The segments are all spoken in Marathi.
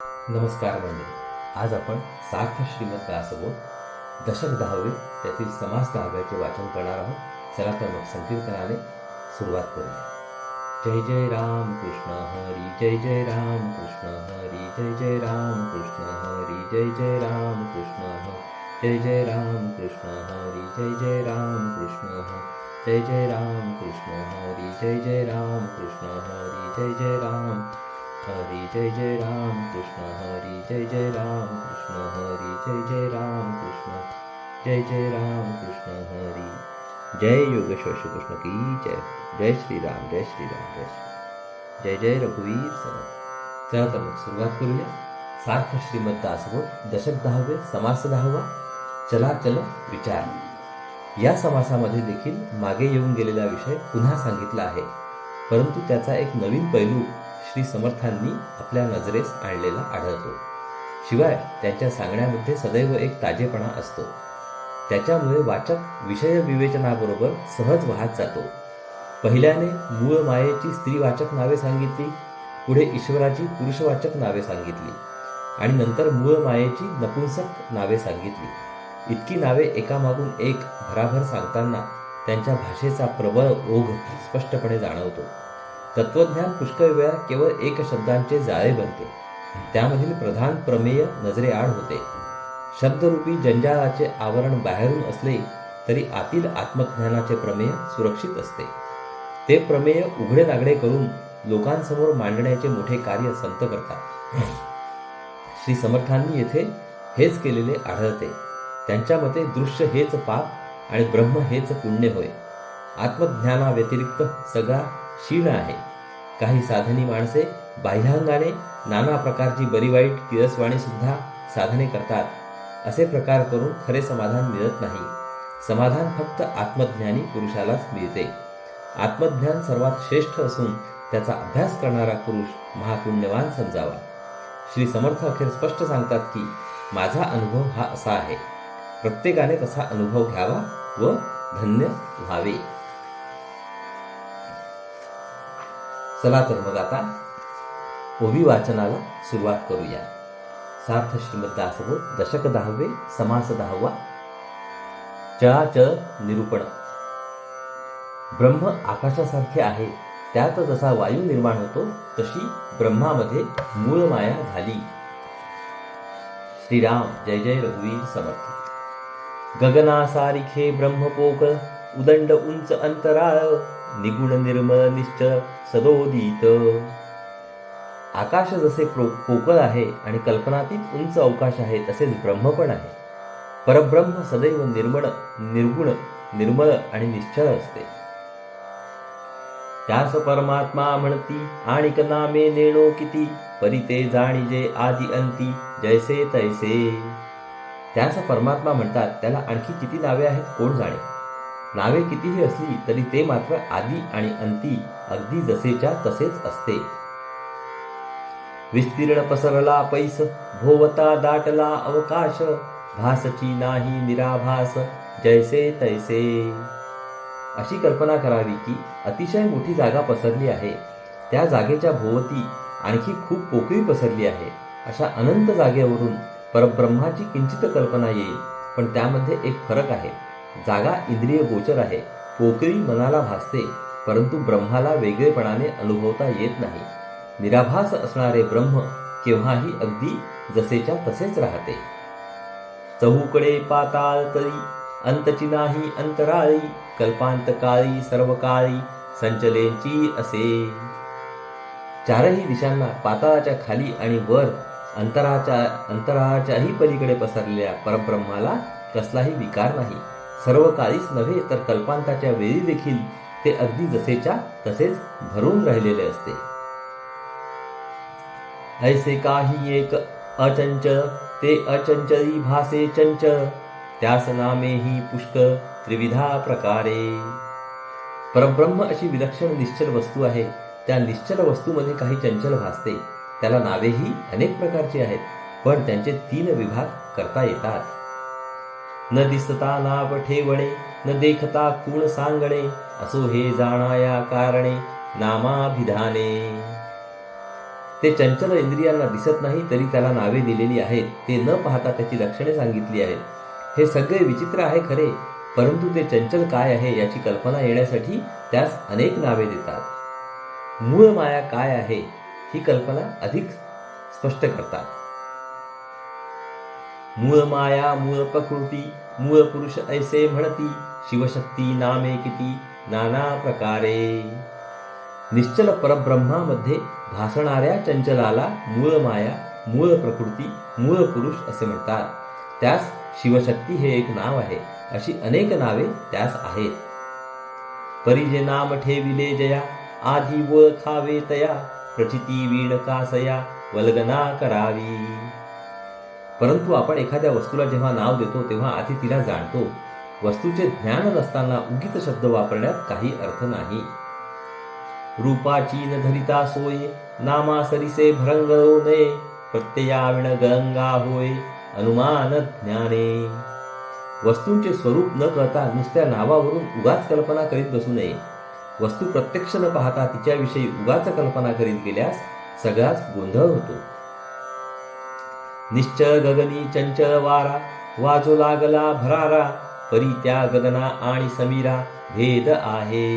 नमस्कार मंडळी. आज आपण सार्थ श्रीमद दासबोध दशक 10वे त्यातील समास 10व्याचे वाचन करणार आहोत. चला तर मग संकीर्तनाने सुरुवात करूया. जय जय राम कृष्ण हरी, जय जय राम कृष्ण हरी, जय जय राम कृष्ण हरी, जय जय राम कृष्ण हरी, जय जय राम कृष्ण हरी, जय जय राम कृष्ण हरी, जय जय राम कृष्ण हरी, जय जय राम कृष्ण हरी, जय जय राम हरी, जय जय राम कृष्ण हरी, जय जय राम कृष्ण हरी, जय जय राम कृष्ण, जय जय राम कृष्ण हरी. जय योगेश्वर श्री कृष्ण की जय. जय श्रीराम, जय श्रीराम, जय श्री, जय जय रघुवीर समर्थ. चला तर मग सुरुवात करूया. सार्थ श्रीमद दासबोध दशक 10वे समास 10वा चला चल विचार. या समासामध्ये देखील मागे येऊन गेलेला विषय पुन्हा सांगितला आहे, परंतु त्याचा एक नवीन पैलू श्री समर्थांनी आपल्या नजरेस आणलेला आढळतो. शिवाय त्यांच्या सांगण्यामध्ये सदैव एक ताजेपणा असतो. त्याच्यामुळे वाचक विषय विवेचनाबरोबर सहज वाहत जातो. पहिल्याने मूळ मायेची स्त्रीवाचक नावे सांगितली, पुढे ईश्वराची पुरुषवाचक नावे सांगितली आणि नंतर मूळ मायेची नपुंसक नावे सांगितली. इतकी नावे एकामागून एक भराभर सांगताना त्यांच्या भाषेचा प्रबळ ओघ स्पष्टपणे जाणवतो. तत्वज्ञान पुष्कळ वेळा केवळ एक शब्दांचे जाळे बनते. त्यामधील प्रधान प्रमेय नजरेआड होते. शब्दरूपी जंजाळाचे आवरण बाहेरून असले तरी आतील आत्मज्ञानाचे प्रमेय सुरक्षित असते. ते प्रमेय उघडे नागडे करून लोकांसमोर मांडण्याचे मोठे कार्य संत करतात. श्री समर्थांनी येथे हेच केलेले आढळते. त्यांच्या मते दृश्य हेच पाप आणि ब्रह्म हेच पुण्य होय. आत्मज्ञानाव्यतिरिक्त सगळा क्षीण आहे. काही साधनी माणसे बाह्यांगाने नाना प्रकारची बरी वाईट किळसवाणी सुद्धा साधने करतात. असे प्रकार करून खरे समाधान मिळत नाही. समाधान फक्त आत्मज्ञानी पुरुषालाच मिळते. आत्मज्ञान सर्वात श्रेष्ठ असून त्याचा अभ्यास करणारा पुरुष महापुण्यवान समजावा. श्री समर्थ अखेर स्पष्ट सांगतात की माझा अनुभव हा असा आहे. प्रत्येकाने तसा अनुभव घ्यावा व धन्य व्हावे. चला तर मग आता ओवी वाचनाला सुरुवात करूया. सार्थ श्रीमद दासबोध दशक 10वे समास 10वा चळाचळ निरूपण. ब्रह्म आकाशासारखे आहे. त्यात जसा वायू निर्माण होतो तशी ब्रह्मामध्ये मूळ माया झाली. श्रीराम, जय जय रघुवीर समर्थ. गगनासारिखे ब्रह्मपोक, उदंड उंच अंतराळ, निगुण निर्मळ निश्चळ सदोदित. आकाश जसे पोकळ आहे आणि कल्पनातीत उंच अवकाश आहे, तसेच ब्रह्म पण आहे. परब्रह्म सदैव निर्मळ, निर्गुण, निर्मळ आणि निश्चळ असते. त्यास परमात्मा म्हणती आणिक नामे नेणो किती, परी ते जाणीजे आदि अंती जैसे तैसे. त्यास परमात्मा म्हणतात. त्याला आणखी किती नावे आहेत कोण जाणे. नावे कितीही असली तरी ते मात्र आदी आणि अंती अगदी जसेच्या तसेच असते. विस्तीर्ण पसरला पैस, भोवता दाटला अवकाश, भासची नाही निराभास जैसे तैसे. अशी कल्पना करावी की अतिशय मोठी जागा पसरली आहे. त्या जागेच्या भोवती आणखी खूप पोकळी पसरली आहे. अशा अनंत जागेवरून परब्रह्माची किंचित कल्पना येईल, पण त्यामध्ये एक फरक आहे. जागा इंद्रिय गोचर आहे, पोकळी मनाला भासते, परंतु ब्रह्माला वेगळेपणाने अनुभवता येत नाही. निराभास असणारे ब्रह्म केव्हाही अगदी जसेच्या तसेच राहते. चहूकडे पाताळ तळी, अंतची नाही अंतराळी, कल्पांतकाळी सर्व काळी संचलेंची असे. चारही दिशांना पाताळाच्या खाली आणि वर अंतराळाच्याही पलीकडे पसरलेल्या परब्रह्माला कसलाही विकार नाही. सर्व काळीच नव्हे तर कल्पांताच्या वेळी देखील ते अगदी जसेच्या तसेच भरून राहिलेले असते. ऐसे काही एक अचंचल, ते अचंचली भासे चंचल, त्यास नामेही पुष्कळ त्रिविधा प्रकारे. परब्रह्म अशी विलक्षण निश्चल वस्तू आहे. त्या निश्चल वस्तूमध्ये काही चंचल भासते. त्याला नावेही अनेक प्रकारची आहेत, पण त्यांचे 3 विभाग करता येतात. न दिसता नाव ठेवणे, न देखता खूण सांगणे, असो हे जाणाया कारणे नामाभिधाने. ते चंचल इंद्रियांना दिसत नाही तरी त्याला नावे दिलेली आहेत. ते न पाहता त्याची लक्षणे सांगितली आहेत. हे सगळे विचित्र आहे खरे, परंतु ते चंचल काय आहे याची कल्पना येण्यासाठी त्यास अनेक नावे देतात. मूळ माया काय आहे ही कल्पना अधिक स्पष्ट करतात. मूळ माया मूळ प्रकृती मूळ पुरुष ऐसे म्हणती, शिवशक्ती नामे किती नाना प्रकारे. निश्चल परब्रह्मामध्ये भासणाऱ्या चंचलाला मूळ माया मूळ प्रकृती मूळ पुरुष असे म्हणतात. त्यास शिवशक्ती हे एक नाव आहे. अशी अनेक नावे त्यास आहेत. परी जे नाम ठेविले जया, आधी ओळखावे तया, प्रचिती वीण कासया वल्गना करावी. परंतु आपण एखाद्या वस्तूला जेव्हा नाव देतो तेव्हा आधी तिला जाणतो. वस्तूचे ज्ञान नसताना उगीच शब्द वापरण्यात काही अर्थ नाही. रूपाची न धरिता सोये, नामा सरिसे भरंगो नये, प्रत्ययाविण गंगा होय अनुमान ज्ञाने. वस्तूंचे स्वरूप न कळता नुसत्या नावावरून उगाच कल्पना करीत बसू नये. वस्तू प्रत्यक्ष न पाहता तिच्याविषयी उगाच कल्पना करीत गेल्यास सगळाच गोंधळ होतो. निश्चळ गगनी चंचल वारा, वाजो लागला भरारा, परी त्या गगना आणि समीरा भेद आहे.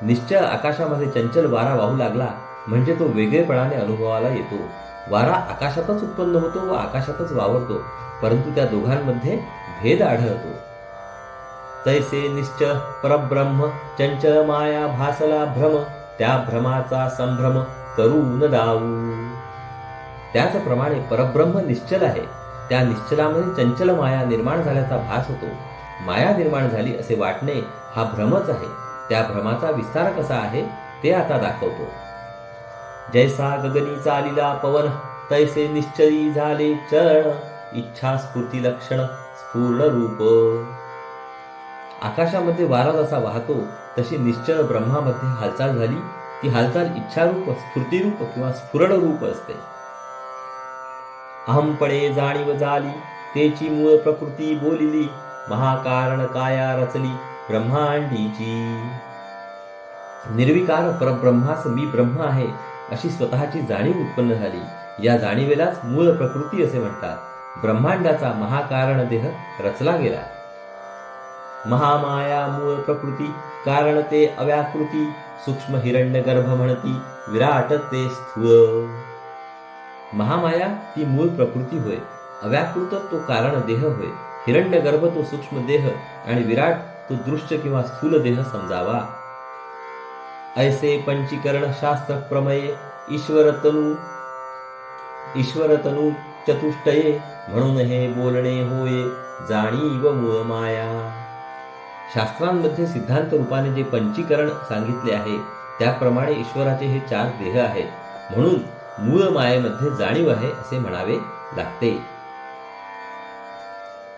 निश्चळ आकाशामध्ये चंचल वारा वाहू लागला म्हणजे तो वेगळेपणाने अनुभवाला येतो. वारा आकाशातच उत्पन्न होतो व आकाशातच वावरतो, परंतु त्या दोघांमध्ये भेद आढळतो. तैसे निश्चळ परब्रह्म चंचल माया भासला भ्रम, त्या भ्रमाचा संभ्रम करू न दाऊ. त्याचप्रमाणे परब्रह्म निश्चल आहे. त्या निश्चलामध्ये चंचल माया निर्माण झाल्याचा भास होतो. माया निर्माण झाली असे वाटणे हा भ्रमच आहे. त्या भ्रमाचा विस्तार कसा आहे ते आता दाखवतो. जैसा गगनी चालिला पवन, तैसे निश्चली झाले चरण, इच्छा स्फूर्ती लक्षण स्फूर्ण रूप. आकाशामध्ये वारा जसा वाहतो तशी निश्चळ ब्रह्मामध्ये हालचाल झाली. ती हालचाल इच्छारूप स्फूर्तिरूप किंवा स्फुरण रूप असते. अहमपणे जाणीव झाली, तेची मूळ प्रकृती बोलिली, महाकारण काया रचली ब्रह्मांडीची. निर्विकार परब्रह्मास मी ब्रह्म आहे अशी स्वतःची जाणीव उत्पन्न झाली. या जाणीवेलाच मूळ प्रकृती असे म्हणतात. ब्रह्मांडाचा महाकारण देह रचला गेला. महामाया मूळ प्रकृती, कारण ते अव्याकृती, सूक्ष्म हिरण्य गर्भ म्हणती, विराट ते स्थूळ. महामाया ती मूळ प्रकृती होय, अव्याकृत तो कारण देह होय, हिरण्यगर्भ तो सूक्ष्म देह आणि विराट तो दृश्य किंवा स्थूल देह समजावा. ऐसे पंचीकरण शास्त्र प्रमये, ईश्वर तनु चतुष्टये, म्हणून हे बोलणे होय जाणीव मूळ माया. शास्त्रांमध्ये सिद्धांत रूपाने जे पंचीकरण सांगितले आहे त्याप्रमाणे ईश्वराचे हे 4 देह आहेत, म्हणून मूळ मायेमध्ये जाणीव आहे असे म्हणावे लागते.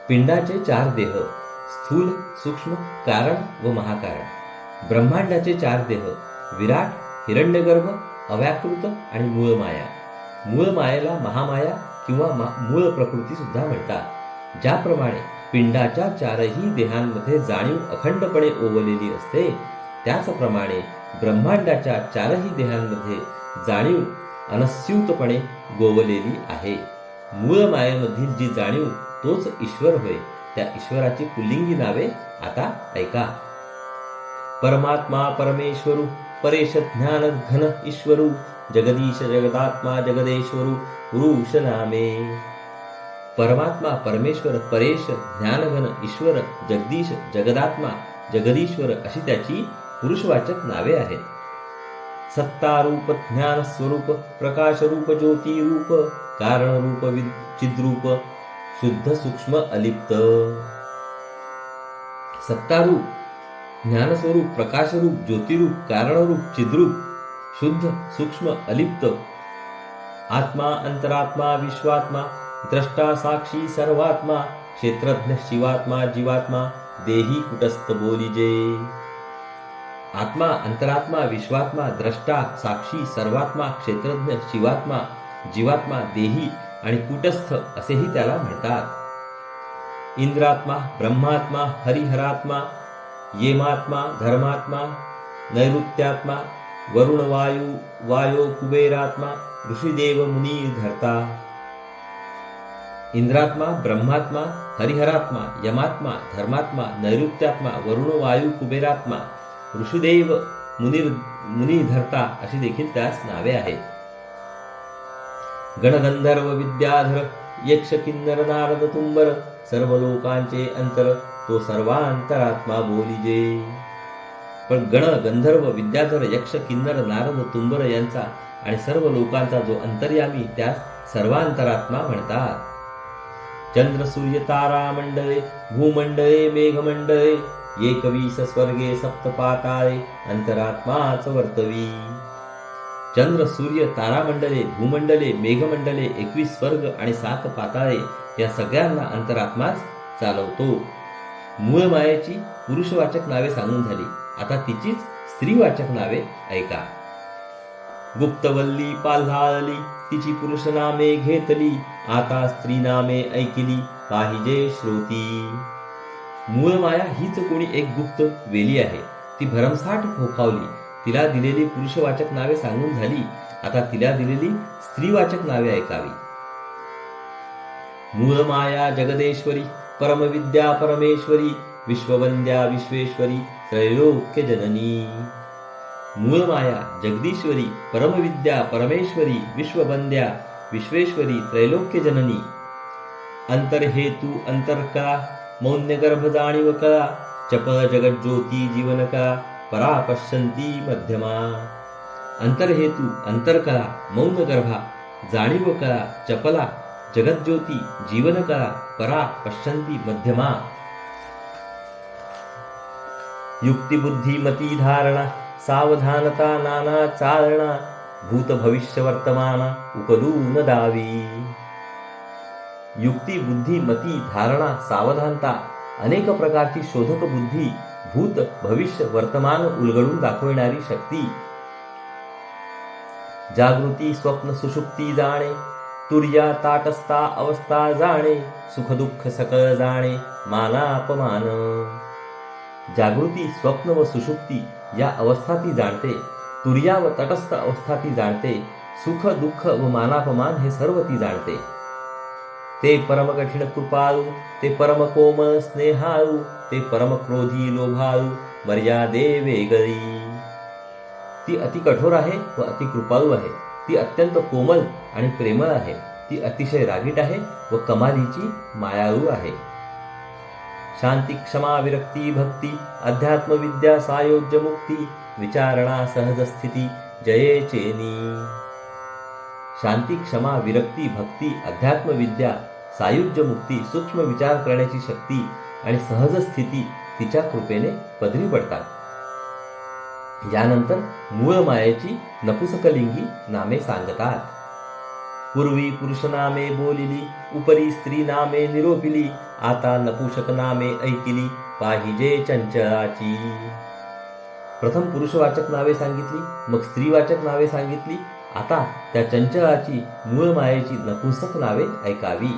पिंडाचे 4 देह, स्थूल, सूक्ष्म, कारण व महाकारण. ब्रह्मांडाचे 4 देह, विराट, हिरण्यगर्भ, अव्याकृत आणि मूळ माया. मूळ मायेला महामाया किंवा मूळ प्रकृती सुद्धा म्हणतात. ज्याप्रमाणे पिंडाच्या 4ही देहांमध्ये जाणीव अखंडपणे ओवलेली असते, त्याचप्रमाणे ब्रह्मांडाच्या 4ही देहांमध्ये जाणीव अनस्यूतपणे गोवलेली आहे. मूळ मायेमधील जी जाणीव तोच ईश्वर होय. त्या ईश्वराची पुल्लिंगी नावे आता ऐका. परमात्मा परमेश्वरू, परेश ज्ञान घन ईश्वरू, जगदीश जगदात्मा जगदेश्वरू पुरुष नामे. परमात्मा परमेश्वर परेश ज्ञानघन ईश्वर जगदीश जगदात्मा जगदीश्वर अशी त्याची पुरुषवाचक नावे आहेत. सत्तारूप ज्ञान स्वरूप प्रकाश रूप ज्योती रूप कारण रूप चिद्रूप शुद्ध सूक्ष्म अलिप्त. सत्तारूप, ज्ञानस्वरूप, प्रकाशरूप, ज्योतिरूप, कारणरूप, चिद्रूप, शुद्ध सूक्ष्म अलिप्त. आत्मा, अंतरात्मा, विश्वात्मा, द्रष्टा साक्षी सर्वात्मा, क्षेत्रज्ञ शिवात्मा जीवात्मा, देही कुटस्थ बोलिजे. आत्मा, अंतरात्मा, विश्वात्मा, द्रष्टा, साक्षी, सर्वात्मा, क्षेत्रज्ञ, शिवात्मा, जीवात्मा, देही आणि कुटस्थ असेही त्याला म्हणतात. इंद्रात्मा, ब्रह्मात्मा, हरिहरात्मा, येमात्मा, धर्मात्मा, नैऋत्यात्मा, वरुण वायो कुबेरात्मा ऋषिदेव मुनी धरता. इंद्रात्मा, ब्रह्मात्मा, हरिहरात्मा, यमात्मा, धर्मात्मा, नैऋत्यात्मा, वरुण वायू कुबेरात्मा, ऋषिदेव मुनीधर्ता अशी देखील त्यास नावे आहेत. गणगंधर्व विद्याधर यक्ष किन्नर नारद तुंबर सर्व लोकांचे अंतर तो सर्वांतरात्मा बोलिजे. पण गण, गंधर्व, विद्याधर, यक्ष, किन्नर, नारद, तुंबर यांचा आणि सर्व लोकांचा जो अंतर्यामी त्यास सर्वांतरात्मा म्हणतात. चंद्र सूर्य तारा मंडळे भूमंडळे मेघमंडळे 21 स्वर्गे सप्तपाताळे अंतरात्माच वर्तवी. चंद्र सूर्य तारामंडले भूमंडले मेघमंडले 21 स्वर्ग आणि 7 पाताळे या सगळ्यांना अंतरात्माच चालवतो. मूळ मायेची पुरुषवाचक नावे सांगून झाली. आता तिचीच स्त्रीवाचक नावे ऐका. गुप्तवल्ली पाल्हाळली तिची पुरुष नामे घेतली आता स्त्री नामे ऐकिली पाहिजे श्रोती. मूळ माया हीच कोणी एक गुप्त वेली आहे. ती भरमसाठ फोकावली. तिला दिलेली पुरुषवाचक नावे सांगून झाली. आता तिला दिलेली स्त्रीवाचक नावे ऐकावी. मूळ माया जगदेश्वरी परमविद्या परमेश्वरी विश्ववंद्या विश्वेश्वरी त्रैलोक्य जननी. मूळ माया जगदीश्वरी परमविद्या परमेश्वरी विश्ववंद्या विश्वेश्वरी त्रैलोक्य जननी. अंतर्हेतू अंतर्कळा मौन्य गर्भ जाणीव कळा चपळ जगज्योती जीवन कळा परा पश्यंती मध्यमा. अंतर्हेतू अंतर्कळा मौन गर्भा जाणीव कळा चपला जगज्योती जीवन कळा परा पश्यंती मध्यमा. युक्तिबुद्धी मती धारणा सावधानता नाना चालना भूत भविष्य वर्तमाना उकलून दावी. युक्ती बुद्धी मती धारणा सावधानता अनेक प्रकारची शोधक बुद्धी भूत भविष्य वर्तमान उलगडून दाखविणारी शक्ती. जागृती स्वप्न सुषुप्ती जाणे तुर्या ताटस्था अवस्था जाणे सुख दुःख सकळ जाणे मानापमान. जागृती स्वप्न व सुषुप्ती या अवस्था ती जाणते. तुर्या व तटस्थ अवस्था ती जाणते. सुख दुःख व मानापमान हे सर्व ती जाणते. ते परम कठीण कृपाळू ते परम कोमल स्नेहाळू ते परम क्रोधी लोभाळू मर्यादे वेगळी. ती अति कठोर आहे व अति कृपाळू आहे. ती अत्यंत कोमल आणि प्रेमळ आहे. ती अतिशय रागीट आहे व कमालीची मायाळू आहे. शांती क्षमा विरक्ती भक्ती अध्यात्म विद्या सायोज्य मुक्ती विचारणा सहज स्थिती जयेचेनी. शांती क्षमा विरक्ती भक्ती अध्यात्म विद्या सायुज्य मुक्ती सूक्ष्म विचार करण्याची शक्ती आणि सहज स्थिती तिच्या कृपेने पदरी पडतात. यानंतर मूळ मायेची नपुसकलिंगी नामे सांगतात. पूर्वी पुरुष नामे बोलिली उपरी स्त्री नामे निरोपिली आता नपुषक नामे ऐकिली पाहिजे चंचळाची. प्रथम पुरुषवाचक नावे सांगितली मग स्त्रीवाचक नावे सांगितली. आता त्या चंचळाची मूळ मायेची नपुंसक नावे ऐकावी.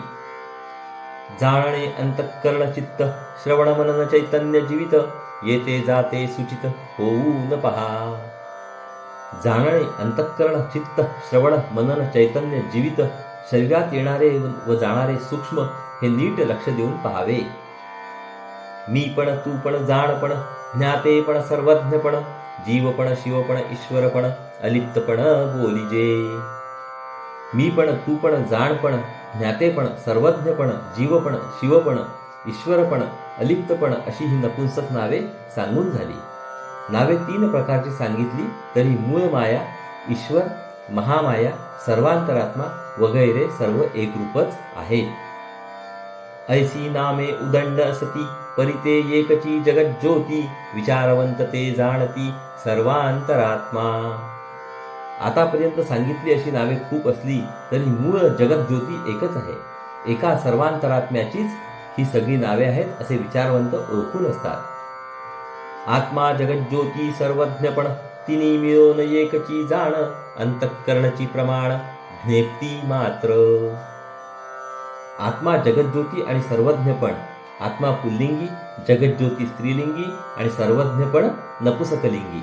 जाणणे अंतःकरण चित्त श्रवण मनन चैतन्य जीवित येते जाते सुचित होऊ न पहा. जाणणे अंतःकरण चित्त श्रवण मनन चैतन्य जीवित शरीरात येणारे व जाणारे सूक्ष्म हे नीट लक्ष देऊन पहावे. मी पण तू पण जाणपण ज्ञातेपण सर्वज्ञपण जीवपण शिवपण ईश्वरपण अलिप्तपण बोलिजे. मी पण तू पण जाणपण ज्ञातेपण सर्वज्ञपण जीवपण शिवपण ईश्वरपण अलिप्तपण अशी ही नपुंसक नावे सांगून झाली. नावे 3 प्रकारची सांगितली तरी मूळ माया ईश्वर महामाया सर्वांतरात्मा वगैरे सर्व एकरूपच आहेत. ऐसी नामे उदंड असती परिते एकची जगज्योती विचारवंत ते जाणती सर्वांतरात्मा. आतापर्यंत सांगितली अशी नावे खूप असली तरी मूळ जगज्योती एकच आहे. एका सर्वांतरात्म्याचीच ही सगळी नावे आहेत असे विचारवंत ओळखून असतात. आत्मा जगज्योती सर्वज्ञपण तिनी मिळून एकची जाण अंतःकरणची प्रमाण ज्ञेप्ती मात्र. आत्मा जगज्योती आणि सर्वज्ञपण आत्मा पुल्लिंगी जगज्योती स्त्रीलिंगी आणि सर्वज्ञपण नपुसकलिंगी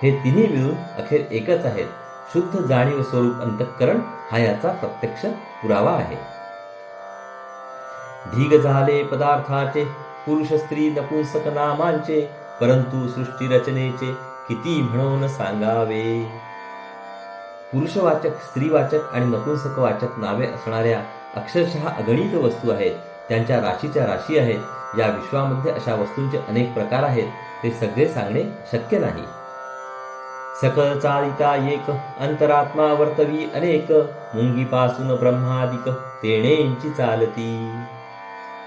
हे तिन्ही मिळून अखेर एकच आहेत. शुद्ध जाणीव स्वरूप अंतःकरण हा याचा प्रत्यक्ष पुरावा आहे. ढीग झाले पदार्थाचे, पुरुष स्त्री नपुंसक नामांचे, परंतु सृष्टी रचनेचे किती म्हणून सांगावे. पुरुषवाचक, स्त्रीवाचक आणि नपुंसकवाचक नावे असणाऱ्या अक्षरशः अगणित वस्तू आहेत. त्यांच्या राशीच्या राशी आहेत. या विश्वामध्ये अशा वस्तूंचे अनेक प्रकार आहेत. ते सगळे सांगणे शक्य नाही. सकळ चालिता एक, अंतरात्मा वर्तवी अनेक, मुंगीपासून ब्रह्मादिक तेणेंची चालती.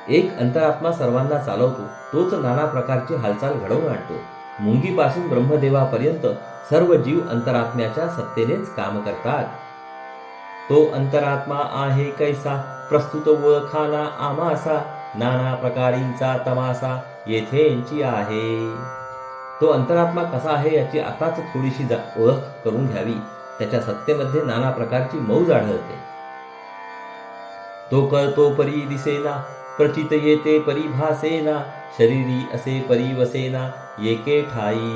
एक अंतरात्मा सर्वांना चालवतो. तोच नाना प्रकारची हालचाल घडवून आणतो. मुंगीपासून ब्रह्मदेवापर्यंत सर्व जीव अंतरात्म्याच्या सत्तेनेच काम करतात. तो अंतरात्मा आहे कैसा, प्रस्तुत ओळखाना आमासा, नाना प्रकारींचा तमासा येथेंची आहे. तो अंतरात्मा कसा आहे याची आताच थोडीशी ओळख करून घ्यावी. त्याच्या सत्तेमध्ये नाना प्रकारची मौज आढळते. तो कळतो परी दिसेना, प्रचित येते परिभासेना, शरीरी असे परिवसेना येके ठाई.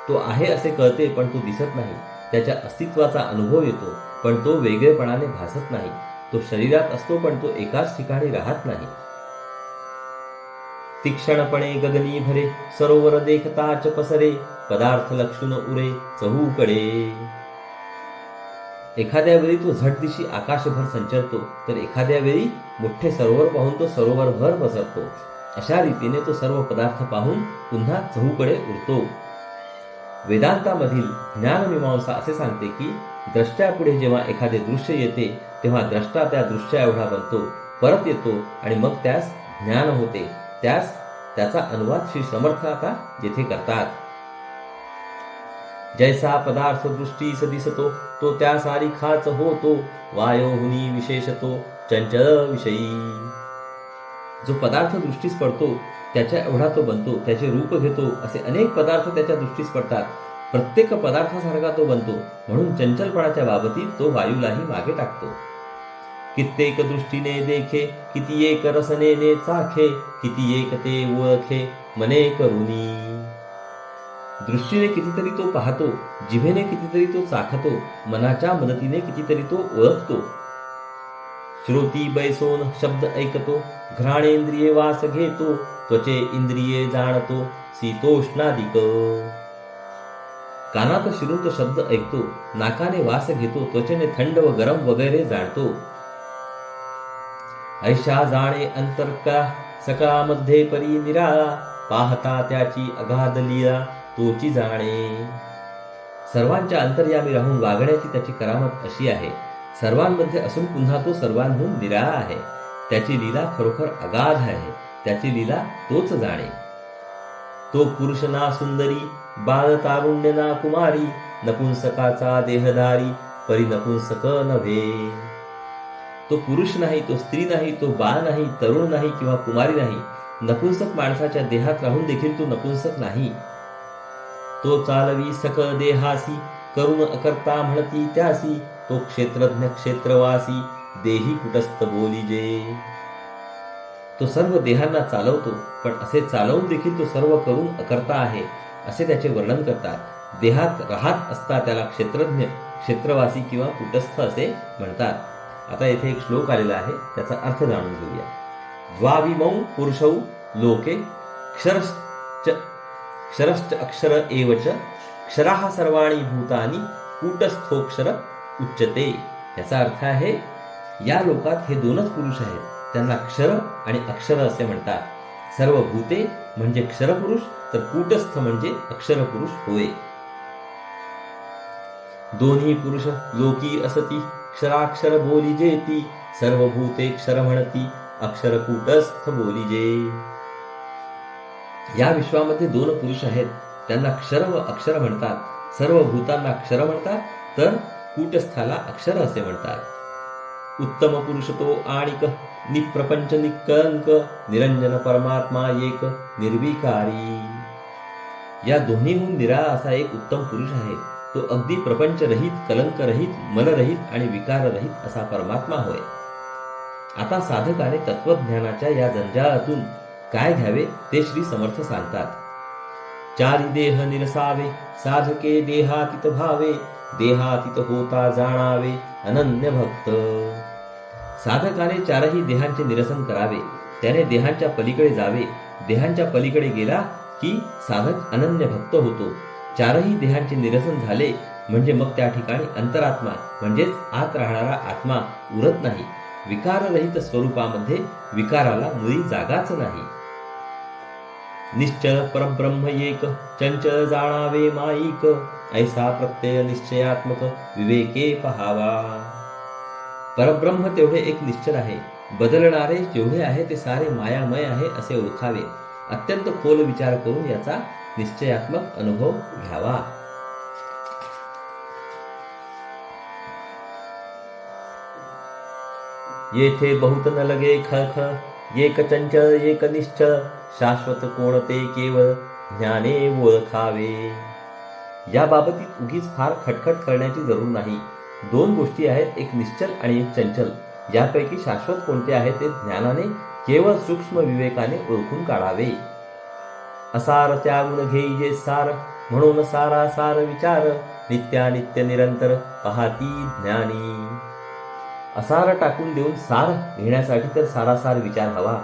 तो आहे असे कळते पण तो दिसत नाही. त्याच्या अस्तित्वाचा अनुभव येतो पण तो वेगळेपणाने भासत नाही. तो शरीरात असतो पण तो एकाच ठिकाणी राहत नाही. तीक्ष्णपणे गगनी भरे, सरोवर देखताच पसरे, पदार्थ लक्षून उरे चहूकडे. एखाद्या वेळी तो झटदिशी आकाशभर संचरतो तर एखाद्या वेळी मोठे सरोवर पाहून तो सरोवरभर पसरतो. अशा रीतीने तो सर्व पदार्थ पाहून पुन्हा चहूकडे उरतो. वेदांतामधील ज्ञानमीमांसा असे सांगते की द्रष्ट्यापुढे जेव्हा एखादे दृश्य येते तेव्हा द्रष्टा त्या दृश्या एवढा बनतो, परत येतो आणि मग त्यास ज्ञान होते. त्याचा अनुवाद श्री समर्थ आता येथे करतात. जैसा पदार्थ दृष्टीस दिसतो, तो त्या सारिखाच होतो, वायोहुनी विशेषतो चंचल विषयी. जो पदार्थ दृष्टीस पडतो त्याच्या एवढा तो बनतो, त्याचे रूप घेतो. असे अनेक पदार्थ त्याच्या दृष्टीस पडतात. प्रत्येक पदार्थासारखा तो बनतो. म्हणून चंचलपणाच्या बाबतीत तो वायूलाही मागे टाकतो. कित्येक दृष्टीने देखे, किती एक रसनेने चाखे, किती एक ते ओळखे मने करुनी. दृष्टीने कितीतरी तो पाहतो, जिभेने कितीतरी तो चाखतो, मनाच्या मदतीने कितीतरी तो ओळखतो. श्रोती बैसोन शब्द ऐकतो, घ्राणेंद्रिये वास घेतो, त्वचे इंद्रिये जाणतो शीतोष्णादिक. कानात शिरून तो शब्द ऐकतो, नाकाने वास घेतो, त्वचेने थंड व गरम वगैरे जाणतो. ऐशा जाणे अंतर्का, सकाळमध्ये परी निराळा, पाहता त्याची अगाध लीला तोची जाणे. सर्वांच्या अंतर्यामी राहून वागण्याची त्याची करामत अशी आहे. सर्वांमध्ये असून पुन्हा तो सर्वांहून निराळा आहे. त्याची लीला खरोखर अगाध आहे. त्याची लीला तोच जाणे. तो पुरुष ना सुंदरी, बाळ तारुण्य ना कुमारी, नपुंसकाचा देहधारी परी नपुंसक नव्हे. तो पुरुष नाही, तो स्त्री नाही, तो बाळ नाही, तरुण नाही किंवा कुमारी नाही. नपुंसक माणसाच्या देहात राहून देखील तो नपुंसक नाही. तो चालवी सकळ देहासी, करुण अकर्ता म्हणती त्यासी, तो क्षेत्रज्ञ क्षेत्रवासी देही कुटस्थ बोलिजे. तो सर्व देहांना चालवतो पण असे चालवून देखील तो सर्व करून अकर्ता आहे असे त्याचे वर्णन करतात. देहात राहत असता त्याला क्षेत्रज्ञ, क्षेत्रवासी किंवा कुटस्थ असे म्हणतात. आता येथे एक श्लोक आलेला आहे, त्याचा अर्थ जाणून घेऊया. द्वाविमौ पुरुषौ लोके क्षरश्च अक्षर एवच, क्षराः सर्वाणि भूतानि कूटस्थोक्षर उच्यते. याचा अर्थ आहे या लोकात हे दोनच पुरुष आहेत, त्यांना क्षर आणि अक्षर असे म्हणतात. सर्व भूते म्हणजे क्षरपुरुष तर कूटस्थ म्हणजे अक्षरपुरुष होय. दोन्ही पुरुष लोकी असती, क्षराक्षर बोलिजेती, सर्व भूते क्षर म्हणती, अक्षर कूटस्थ बोलिजे. या विश्वामध्ये दोन पुरुष आहेत, त्यांना क्षर व अक्षर म्हणतात. सर्व भूतांना क्षर म्हणतात तर कूटस्थाला अक्षर असे म्हणतात. उत्तम पुरुष तो आणिक, निप्रपंच निकंक, निरंजन परमात्मा एक निर्विकारी. या दोन्हीहून निराळा असा एक उत्तम पुरुष आहे. तो अगदी प्रपंचरहित, कलंकरहित, मनरहित आणि विकाररहित असा परमात्मा होय. आता साधकाने तत्वज्ञानाच्या या जंजाळातून काय घ्यावे ते श्री समर्थ सांगतात. चारी देह निरसावे, साधके देहातीत भावे, देहातीत होता जाणावे अनन्य भक्त. साधकाने चारही देहांचे निरसन करावे, त्याने देहांच्या पलीकडे जावे. देहांच्या पलीकडे गेला की साधक अनन्य भक्त होतो. चारही देहांचे निरसन झाले म्हणजे मग त्या ठिकाणी अंतरात्मा म्हणजेच आत राहणारा आत्मा उरत नाही. विकाररहित स्वरूपामध्ये विकाराला मुळी जागाच नाही. निश्चळ परब्रह्म एक, चंचल जाणावे माईक, ऐसा प्रत्यय निश्चयात्मक विवेके पहावा. परब्रह्म तेवढे एक निश्चल आहे, बदलणारे जेवढे आहे ते सारे मायामय आहे असे ओळखावे. अत्यंत खोल विचार करून याचा निश्चयात्मक अनुभव घ्यावा. येथे बहुत न लगे खळखळ, एक चंचल एक निश्चळ, शाश्वत कोणते केवळ ज्ञाने ओळखावे. या बाबतीत उगीच फार खटखट करण्याची जरूर नाही. दोन गोष्टी आहेत, एक निश्चल आणि एक चंचल. यापैकी शाश्वत कोणते आहे ते ज्ञानाने केवळ सूक्ष्म विवेकाने ओळखून काढावे. असार त्यागुण घेईजे सार, म्हणून सारा सार विचार, नित्यानित्य निरंतर पाहती ज्ञानी. असार टाकून देऊन सार घेण्यासाठी तर सारासार विचार हवा.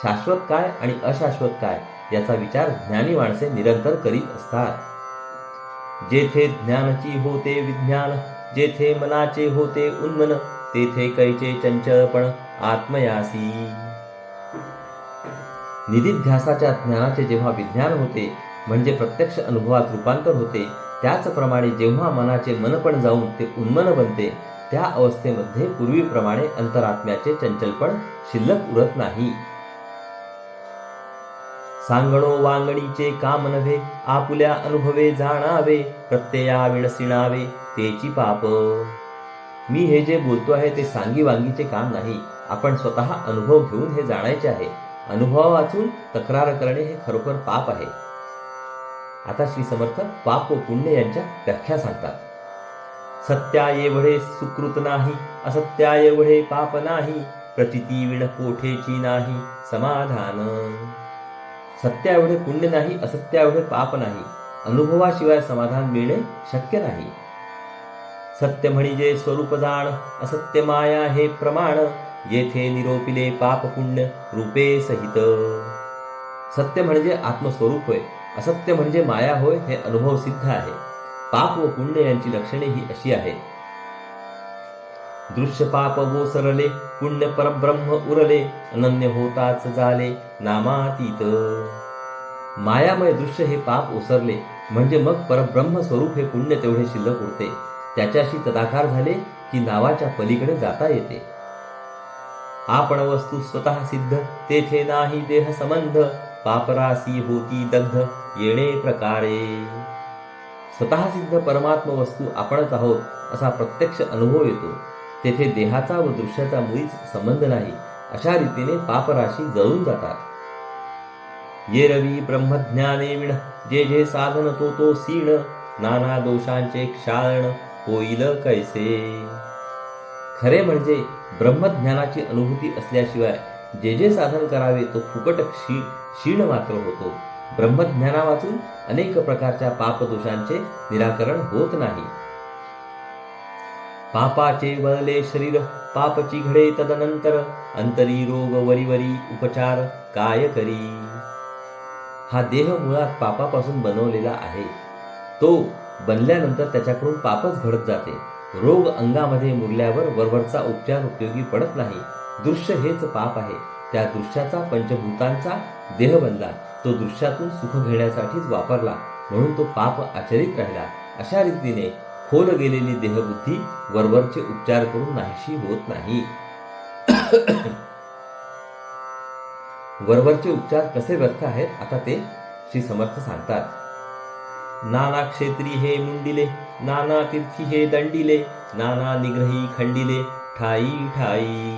शाश्वत काय आणि अशाश्वत काय याचा विचार ज्ञानी माणसे निरंतर करीत असतात. जेथे ज्ञानची होते विज्ञान, जेथे मनाचे होते उन्मन, तेथे कैचे चंचलपण आत्मयासी. निधिध्यासाच्या ज्ञानाचे जेव्हा विज्ञान होते म्हणजे प्रत्यक्ष अनुभवात रूपांतर होते, त्याचप्रमाणे जेव्हा मनाचे मनपण जाऊन ते उन्मन बनते, त्या अवस्थेमध्ये पूर्वीप्रमाणे अंतरात्म्याचे चंचलपण शिल्लक उरत नाही. सांगणो वांगणीचे काम नव्हे, आपुल्या अनुभवे जाणावे, प्रत्यया विणसिणावे तेची पाप. मी हे जे बोलतो आहे ते सांगी वांगीचे काम नाही. आपण स्वतः अनुभव घेऊन हे जाणायचे आहे. अनुभव वाचून तक्रार करणे हे खरोखर पाप आहे. आता श्री समर्थ पाप व पुण्य यांच्या व्याख्या सांगतात. सत्या एवढे सुकृत नाही, असत्या एवढे पाप नाही, प्रचिती विण कोठेची नाही समाधान. सत्या एवढे पुण्य नाही, असत्या एवढे पाप नाही, अनुभवाशिवाय समाधान मिळणे शक्य नाही. सत्य म्हणजे स्वरूप जाण, असत्य माया हे प्रमाण, येथे निरोपिले पाप पुण्य रूपे सहित. सत्य म्हणजे आत्मस्वरूप होय, असत्य म्हणजे माया होय हे अनुभव सिद्ध आहे. पाप व पुण्य यांची लक्षणे ही अशी आहेत. दृश्य पाप ओसरले, पुण्य परब्रह्म उरले, अनन्य होताच झाले नामातीत. मायामय दृश्य हे पाप ओसरले म्हणजे मग परब्रह्म स्वरूप हे पुण्य तेवढे शिल्लक उरते. त्याच्याशी तदाकार झाले की नावाच्या पलीकडे जाता येते. आपण वस्तू स्वतः सिद्ध, तेथे नाही देह संबंध, पापरासी होती दग्ध येणे प्रकारे. स्वतः सिद्ध परमात्म वस्तू आपणच आहोत असा प्रत्यक्ष अनुभव येतो. तेथे देहाचा व दृश्याचा मुळीच संबंध नाही. अशा रीतीने पापराशी जळून जातात. ये रवी ब्रह्मज्ञाने विण, जे जे साधन तो तो सीण, नाना दोषांचे क्षाळण होईल कैसे. खरे म्हणजे ब्रह्मज्ञानाची अनुभूती असल्याशिवाय जे जे साधन करावे तो फुकट क्षीण मात्र होतो. ब्रह्मज्ञाना वाचून अनेक प्रकारच्या पापदोषांचे निराकरण होत नाही. पापाचे वळले शरीर, पापची घडे तदनंतर, अंतरी रोग वरीवरी उपचार काय करी. हा देह मुळात पापापासून बनवलेला आहे. तो बनल्यानंतर त्याच्याकडून पापच घडत जाते. रोग अंगामध्ये मुरल्यावर वरवरचा उपचार उपयोगी पडत नाही. दृश्य हेच पाप आहे. त्या दृश्याचा पंचभूतांचा देह बनला. तो दृश्यातून सुख घेण्यासाठीच वापरला म्हणून तो पाप आचरित राहिला. अशा रीतीने खोल गेलेली देहबुद्धी वरवरचे उपचार करून नाहीशी होत नाही. वरवरचे उपचार कसे व्यर्थ आहेत आता ते श्री समर्थ सांगतात. नाना क्षेत्री हे मुंडिले, नाना तीर्थी हे दंडिले, नाना निग्रही खंडिले ठाई ठाई.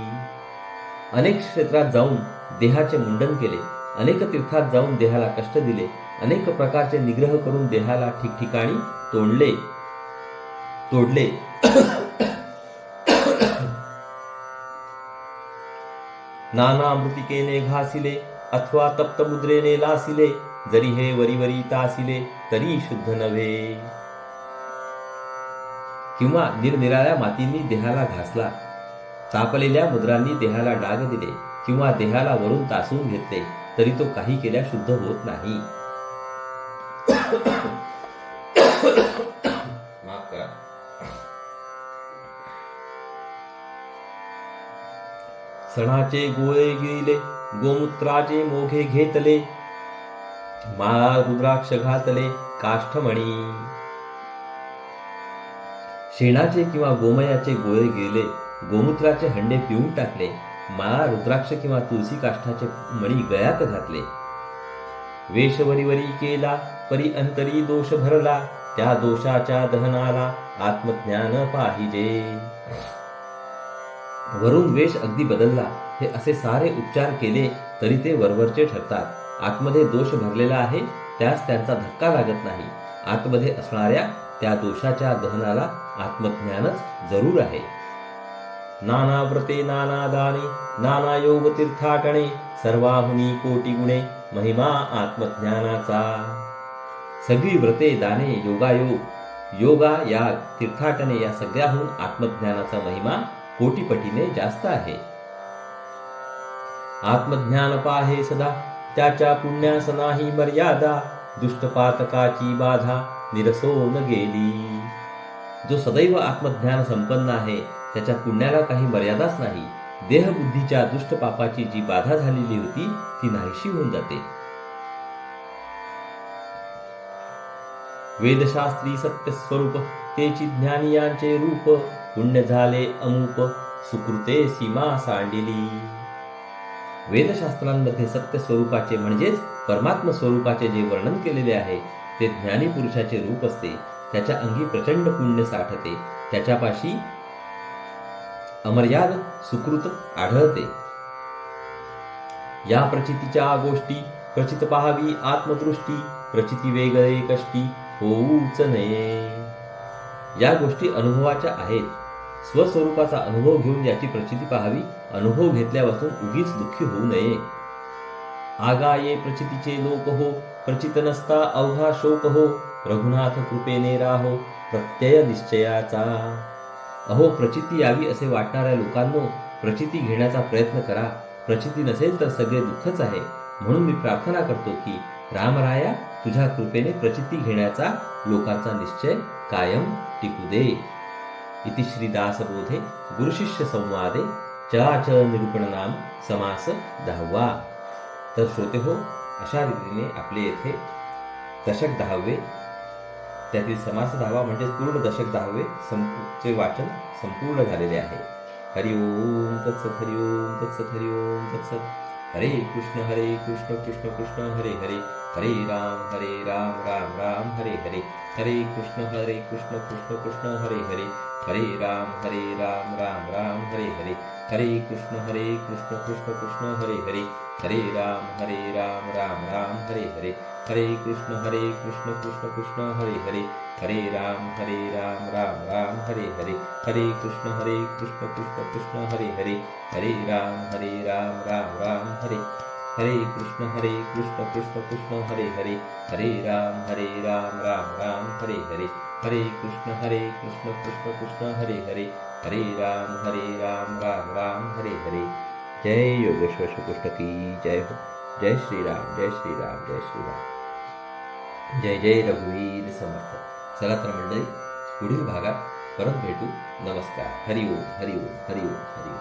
अनेक क्षेत्रात जाऊन देहाचे मुंडन केले, अनेक तीर्थात जाऊन देहाला कष्ट दिले, अनेक प्रकारचे निग्रह करून देहाला ठिकठिकाणी तोडले. नाना मृतिकेने घासिले, अथवा तप्त मुद्रेने लासिले, जरी हे वरी वरी तासिले तरी शुद्ध नव्हे. किंवा निरनिराळ्या मातींनी देहाला घासला, तापलेल्या मुद्रांनी देहाला डाग दिले किंवा देहाला वरून तासून घेतले तरी तो काही केल्या शुद्ध होत नाही. माफ करा. सणाचे गोळे गिळले, गोमूत्राचे मोघे घेतले, माळा रुद्राक्ष घातले काष्ठमणी. शेणाचे किंवा गोमयाचे गोळे गिळले, गोमूत्राचे हंडे पिऊन टाकले, माळा रुद्राक्ष किंवा तुळशी काष्ठाचे मणी गळ्यात घातले. वेशवरीवरी केला परी अंतरी दोष भरला, त्या दोषाच्या दहनाला आत्मज्ञान पाहिजे. वरून वेश अगदी बदलला, हे असे सारे उपचार केले तरी ते वरवरचे ठरतात. आतमध्ये दोष भरलेला आहे, त्यास त्यांचा धक्का लागत नाही. आतमध्ये असणाऱ्या त्या दोषाच्या दहनाला आत्मज्ञानच जरूर आहे. नाना व्रते नाना दाने, नाना योग तीर्थाटणे, सर्वाहुनी कोटी गुणे, महिमा आत्मज्ञानाचा. सगळी व्रते दाने योगायोग, योगा या तीर्थाटने या सगळ्याहून आत्मज्ञानाचा महिमा कोटीपटीने जास्त आहे. आत्मज्ञान पाहे सदा, त्याच्या पुण्यास नाही मर्यादा, दुष्टपातकाची बाधा निरसोन गेली. जो सदैव आत्मज्ञान संपन्न आहे त्याच्या पुण्याला काही मर्यादाच नाही. देहबुद्धीच्या दुष्ट पापाची जी बाधा झालेली होती ती नाहीशी होऊन जाते. वेदशास्त्री सत्य स्वरूप, तेची ज्ञानियांचे रूप, पुण्य झाले अमूप, सुकृते सीमा सांडिली. वेदशास्त्रांमध्ये सत्य स्वरूपाचे म्हणजेच परमात्म स्वरूपाचे जे वर्णन केलेले आहे ते ज्ञानी पुरुषाचे रूप असते. त्याच्या अंगी प्रचंड पुण्य साठते, त्याच्यापाशी अमर्याद सुकृत आढळते. या प्रचितीच्या गोष्टी प्रचित पाहावी आत्मदृष्टी, प्रचिती वेगळे कष्टी होऊच नये. या गोष्टी अनुभवाच्या आहेत. स्वस्वरूपाचा अनुभव घेऊन याची प्रचिती पाहावी. अनुभव घेतल्यापासून उगीच दुःखी होऊ नये. आगाये प्रचितीचे लोक हो, प्रचित नसता अवघा शोक हो, रघुनाथ कृपेने राहो प्रत्यय निश्चयाचा. अहो, प्रचिती यावी असे वाटणाऱ्या लोकांनो, प्रचिती घेण्याचा प्रयत्न करा. प्रचिती नसेल तर सगळे दुःखच आहे. म्हणून मी प्रार्थना करतो की रामराया तुझ्या कृपेने प्रचिती घेण्याचा लोकांचा निश्चय कायम टिकू दे. इति श्री दासबोधे गुरुशिष्य संवादे चराचर निरूपण नाम समास 10वा. तर श्रोते हो, अशा रीतीने आपले येथे दशक 10वे, त्यातील समास 10वा म्हणजे पूर्ण दशक 10वे चे वाचन संपूर्ण झालेले आहे. हरिओम तत्सत, हरिओम तत्सत, हरिओम तत्सत. हरे कृष्ण कृष्ण कृष्ण हरे हरे, हरे राम राम राम हरे हरे, हरे कृष्ण कृष्ण कृष्ण हरे हरे, हरे राम राम राम हरे हरे, हरे कृष्ण कृष्ण कृष्ण हरे हरे, हरे राम राम राम हरे हरे, हरे कृष्ण कृष्ण कृष्ण हरे हरे, हरे राम राम राम हरे हरे, हरे कृष्ण कृष्ण कृष्ण हरे हरे, हरे राम राम राम हरे, हरे कृष्ण कृष्ण कृष्ण हरे हरे, हरे राम राम राम हरे हरे, हरे कृष्ण कृष्ण कृष्ण हरे हरे, हरे राम राम हरे हरे. जय योगेश्वर श्रीकृष्ण की जय हो. जय श्रीराम, जय श्रीराम, जय श्रीराम. जय जय रघुवीर समर्थ. चला तर मंडळी, पुढील भागात परत भेटू. नमस्कार. हरिओम हरिओम हरिओम हरिओम.